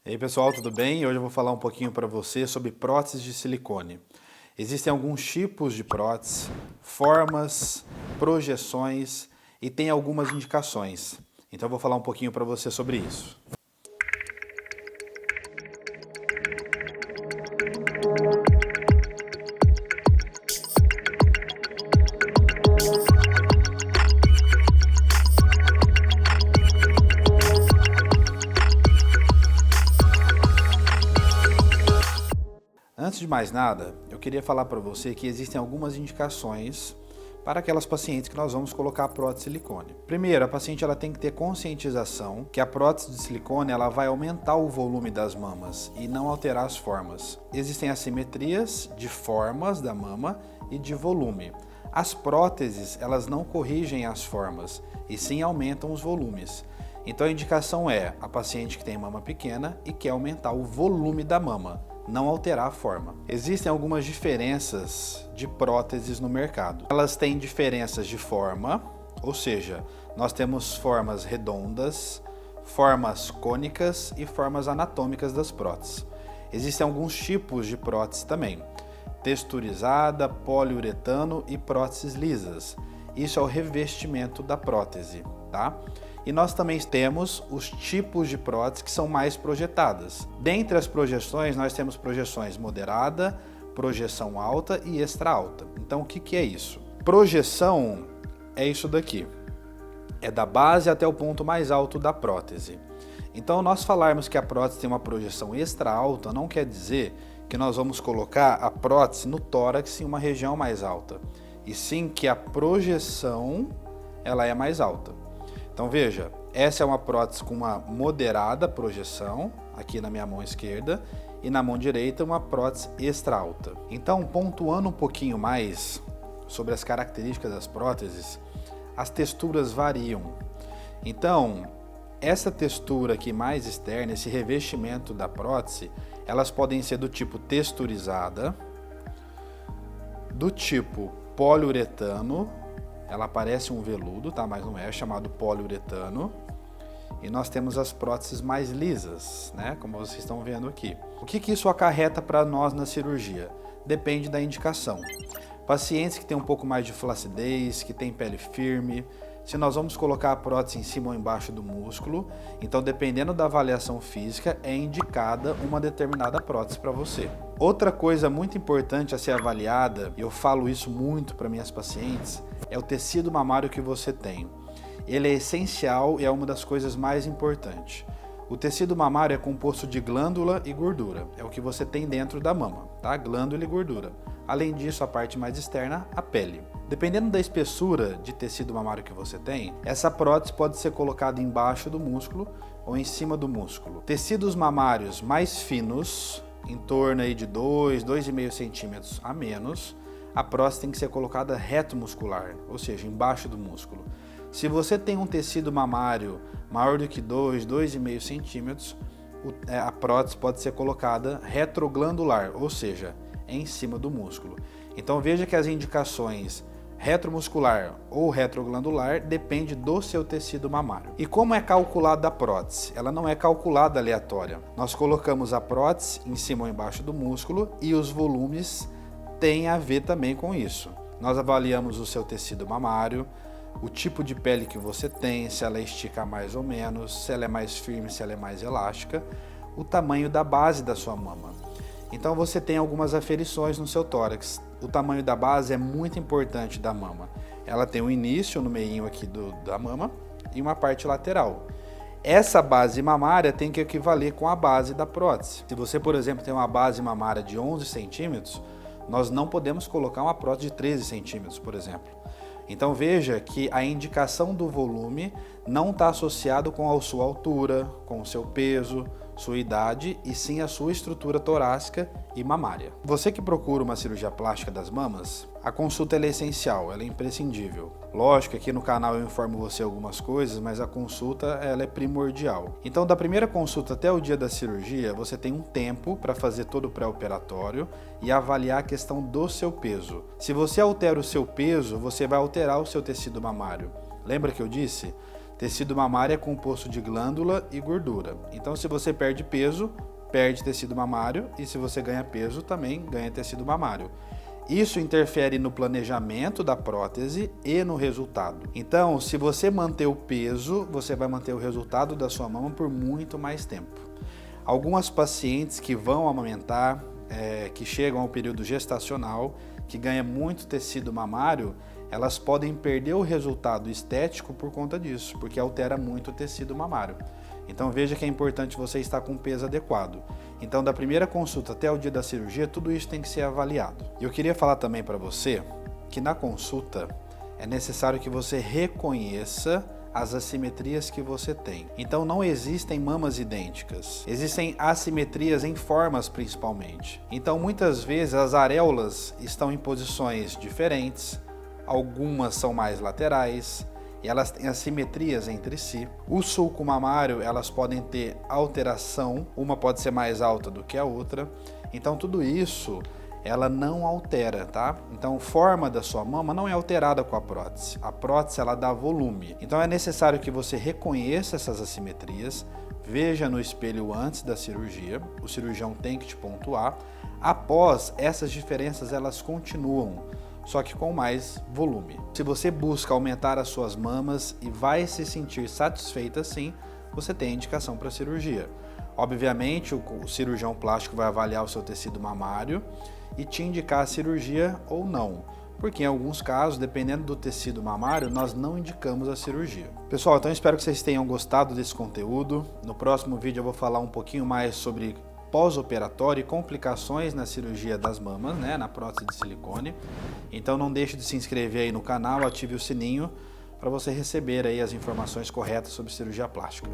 E aí pessoal, tudo bem? Hoje eu vou falar um pouquinho para você sobre próteses de silicone. Existem alguns tipos de próteses, formas, projeções e tem algumas indicações. Então eu vou falar um pouquinho para você sobre isso. Antes de mais nada, eu queria falar para você que existem algumas indicações para aquelas pacientes que nós vamos colocar a prótese de silicone. Primeiro, a paciente ela tem que ter conscientização que a prótese de silicone ela vai aumentar o volume das mamas e não alterar as formas. Existem assimetrias de formas da mama e de volume. As próteses elas não corrigem as formas e sim aumentam os volumes. Então a indicação é a paciente que tem mama pequena e quer aumentar o volume da mama, não alterar a forma. Existem algumas diferenças de próteses no mercado. Elas têm diferenças de forma, ou seja, nós temos formas redondas, formas cônicas e formas anatômicas das próteses. Existem alguns tipos de prótese também, texturizada, poliuretano e próteses lisas. Isso é o revestimento da prótese, tá? E nós também temos os tipos de próteses que são mais projetadas. Dentre as projeções, nós temos projeções moderada, projeção alta e extra alta. Então, o que é isso? Projeção é isso daqui. É da base até o ponto mais alto da prótese. Então, nós falarmos que a prótese tem uma projeção extra alta, não quer dizer que nós vamos colocar a prótese no tórax em uma região mais alta. E sim que a projeção ela é mais alta. Então veja, essa é uma prótese com uma moderada projeção, aqui na minha mão esquerda, e na mão direita uma prótese extra alta. Então, pontuando um pouquinho mais sobre as características das próteses, as texturas variam. Então, essa textura aqui mais externa, esse revestimento da prótese, elas podem ser do tipo texturizada, do tipo poliuretano, ela parece um veludo, tá? Mas não é, chamado poliuretano. E nós temos as próteses mais lisas, né? Como vocês estão vendo aqui. O que isso acarreta para nós na cirurgia? Depende da indicação. Pacientes que têm um pouco mais de flacidez, que têm pele firme, se nós vamos colocar a prótese em cima ou embaixo do músculo, então dependendo da avaliação física, é indicada uma determinada prótese para você. Outra coisa muito importante a ser avaliada, e eu falo isso muito para minhas pacientes, é o tecido mamário que você tem. Ele é essencial e é uma das coisas mais importantes. O tecido mamário é composto de glândula e gordura, é o que você tem dentro da mama, tá? Glândula e gordura. Além disso, a parte mais externa, a pele. Dependendo da espessura de tecido mamário que você tem, essa prótese pode ser colocada embaixo do músculo ou em cima do músculo. Tecidos mamários mais finos, em torno aí de 2,5 centímetros a menos, a prótese tem que ser colocada retromuscular, ou seja, embaixo do músculo. Se você tem um tecido mamário maior do que 2,5 centímetros, a prótese pode ser colocada retroglandular, ou seja, em cima do músculo. Então veja que as indicações retromuscular ou retroglandular depende do seu tecido mamário. E como é calculada a prótese? Ela não é calculada aleatória. Nós colocamos a prótese em cima ou embaixo do músculo e os volumes têm a ver também com isso. Nós avaliamos o seu tecido mamário, o tipo de pele que você tem, se ela estica mais ou menos, se ela é mais firme, se ela é mais elástica, o tamanho da base da sua mama. Então você tem algumas aferições no seu tórax. O tamanho da base é muito importante da mama. Ela tem um início no meinho aqui da mama e uma parte lateral. Essa base mamária tem que equivaler com a base da prótese. Se você, por exemplo, tem uma base mamária de 11 centímetros, nós não podemos colocar uma prótese de 13 centímetros, por exemplo. Então veja que a indicação do volume não está associado com a sua altura, com o seu peso, sua idade e sim a sua estrutura torácica e mamária. Você que procura uma cirurgia plástica das mamas, a consulta é essencial, ela é imprescindível. Lógico que aqui no canal eu informo você algumas coisas, mas a consulta ela é primordial. Então da primeira consulta até o dia da cirurgia, você tem um tempo para fazer todo o pré-operatório e avaliar a questão do seu peso. Se você altera o seu peso, você vai alterar o seu tecido mamário. Lembra que eu disse? Tecido mamário é composto de glândula e gordura. Então, se você perde peso, perde tecido mamário, e se você ganha peso, também ganha tecido mamário. Isso interfere no planejamento da prótese e no resultado. Então, se você manter o peso, você vai manter o resultado da sua mama por muito mais tempo. Algumas pacientes que vão amamentar, que chegam ao período gestacional, que ganham muito tecido mamário, elas podem perder o resultado estético por conta disso, porque altera muito o tecido mamário. Então veja que é importante você estar com o peso adequado. Então da primeira consulta até o dia da cirurgia, tudo isso tem que ser avaliado. E eu queria falar também para você que na consulta é necessário que você reconheça as assimetrias que você tem. Então não existem mamas idênticas, existem assimetrias em formas principalmente. Então muitas vezes as areolas estão em posições diferentes, algumas são mais laterais, e elas têm assimetrias entre si. O sulco mamário, elas podem ter alteração, uma pode ser mais alta do que a outra. Então tudo isso, ela não altera, tá? Então a forma da sua mama não é alterada com a prótese. A prótese, ela dá volume. Então é necessário que você reconheça essas assimetrias, veja no espelho antes da cirurgia, o cirurgião tem que te pontuar. Após, essas diferenças, elas continuam, só que com mais volume. Se você busca aumentar as suas mamas e vai se sentir satisfeita assim, você tem indicação para cirurgia. Obviamente, o cirurgião plástico vai avaliar o seu tecido mamário e te indicar a cirurgia ou não, porque em alguns casos, dependendo do tecido mamário, nós não indicamos a cirurgia. Pessoal, então espero que vocês tenham gostado desse conteúdo. No próximo vídeo eu vou falar um pouquinho mais sobre pós-operatório e complicações na cirurgia das mamas, né, na prótese de silicone. Então não deixe de se inscrever aí no canal, ative o sininho para você receber aí as informações corretas sobre cirurgia plástica.